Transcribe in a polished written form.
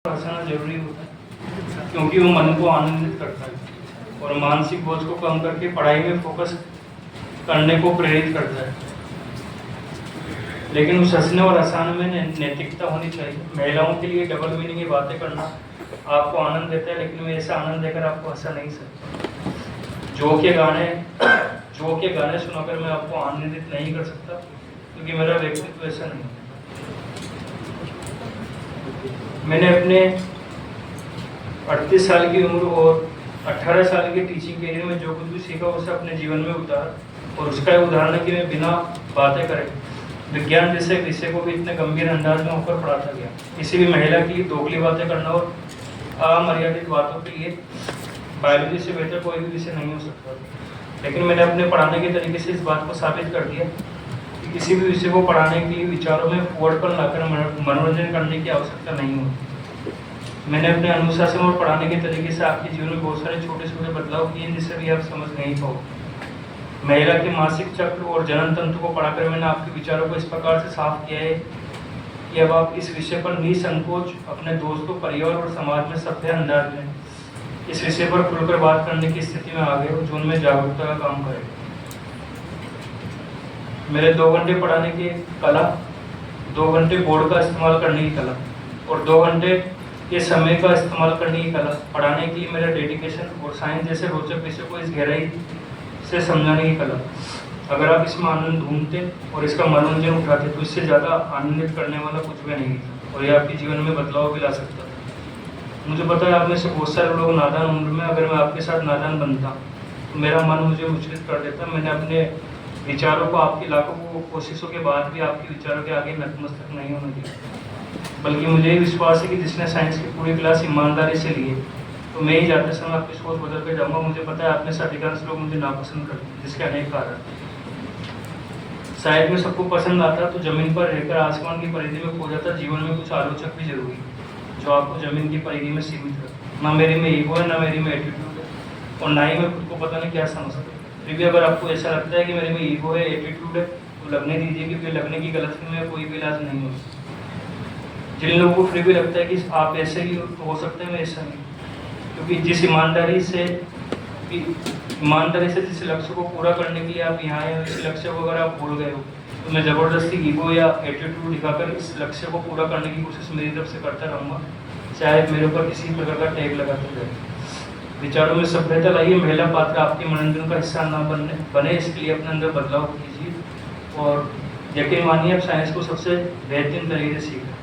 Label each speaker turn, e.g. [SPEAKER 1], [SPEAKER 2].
[SPEAKER 1] हंसाना जरूरी होता है क्योंकि वो मन को आनंदित करता है और मानसिक बोझ को कम करके पढ़ाई में फोकस करने को प्रेरित करता है। लेकिन उस हंसने और हंसाने में नैतिकता होनी चाहिए। महिलाओं के लिए डबल मीनिंग की बातें करना आपको आनंद देता है, लेकिन मैं ऐसा आनंद देकर आपको हंसा नहीं सकता। जो के गाने सुनाकर मैं आपको आनंदित नहीं कर सकता, क्योंकि मेरा व्यक्तित्व ऐसा नहीं है। मैंने अपने 38 साल की उम्र और 18 साल के टीचिंग करियर में जो कुछ भी सीखा उसे अपने जीवन में उतारा, और उसका एक उदाहरण है कि मैं बिना बातें करे विज्ञान जैसे विषय को भी इतने गंभीर अंदाज में होकर पढ़ाता गया। किसी भी महिला की दोगली बातें करना और अमर्यादित बातों के लिए बायोलॉजी से बेहतर कोई भी विषय नहीं हो सकता। लेकिन मैंने अपने पढ़ाने के तरीके से इस बात को साबित कर दिया कि किसी भी विषय को पढ़ाने के लिए विचारों में फुड़पन लाकर मनोरंजन करने की आवश्यकता नहीं होती। मैंने अपने अनुशासन और पढ़ाने के तरीके से आपके जीवन में बहुत सारे छोटे छोटे बदलाव किए जिससे भी आप समझ नहीं पाओगे। महिला के मासिक चक्र और जनन तंत्र को पढ़ाकर मैंने आपके विचारों को इस प्रकार से साफ किया है कि अब आप इस विषय पर निसंकोच अपने दोस्तों, परिवार और समाज में सभ्य अंदाज में इस विषय पर खुलकर बात करने की स्थिति में आ गए हो, जो उनमें जागरूकता का काम करेगा। मेरे 2 घंटे पढ़ाने की कला, 2 घंटे बोर्ड का इस्तेमाल करने की कला और 2 घंटे के समय का इस्तेमाल करने की कला पढ़ाने के लिए मेरा डेडिकेशन और साइंस जैसे रोचक विषय को इस गहराई से समझाने की कला। अगर आप इसमें आनंद ढूंढते और इसका मनोरंजन उठाते तो इससे ज़्यादा आनंदित करने वाला कुछ भी नहीं था, और ये आपके जीवन में बदलाव भी ला सकता था। मुझे पता है आप में से बहुत सारे लोग नादान उम्र में अगर मैं आपके साथ नादान बनता तो मेरा मन मुझे विचलित कर देता। मैंने अपने विचारों को आपकी लाखों कोशिशों के बाद भी आपके विचारों के आगे नतमस्तक नहीं होने दिया, बल्कि मुझे ये विश्वास है कि जिसने साइंस की पूरी क्लास ईमानदारी से ली है तो मैं ही जाते समय आपकी सोच बदल कर जाऊँगा। मुझे पता है आप में से अधिकांश लोग मुझे नापसंद करते हैं, जिसके अनेक कारण। शायद मैं सबको पसंद आता तो जमीन पर रहकर आसमान की परिधि में खो जाता। जीवन में कुछ आलोचक भी जरूरी जो आपको जमीन की परिधि में सीमित रखे। ना मेरे में ईगो है, ना मेरे में एटीट्यूड है, और ना ही मैं खुद को पता नहीं क्या समझता। फिर भी अगर आपको ऐसा लगता है कि मेरे में ईगो है, एटीट्यूड है, तो लगने दीजिए, क्योंकि लगने की गलतफहमी में कोई भी इलाज नहीं हो। जिन लोगों को फिर भी लगता है कि आप ऐसे ही हो सकते हैं, मैं ऐसा नहीं, क्योंकि जिस ईमानदारी से जिस लक्ष्य को पूरा करने के लिए आप यहाँ आए हो, इस लक्ष्य को अगर आप भूल गए हो तो मैं ज़बरदस्ती ईगो या एटीट्यूड दिखाकर इस लक्ष्य को पूरा करने की कोशिश मेरी तरफ से करता रहूँगा, चाहे मेरे ऊपर किसी प्रकार का टैग लगाते रहे। विचारों में सभ्यता लाइए। महिला पात्र आपके मनोरंजन का हिस्सा ना बने, इसके लिए अपने अंदर बदलाव कीजिए और यकीन मानिए आप साइंस को सबसे बेहतरीन तरीके से सीखें।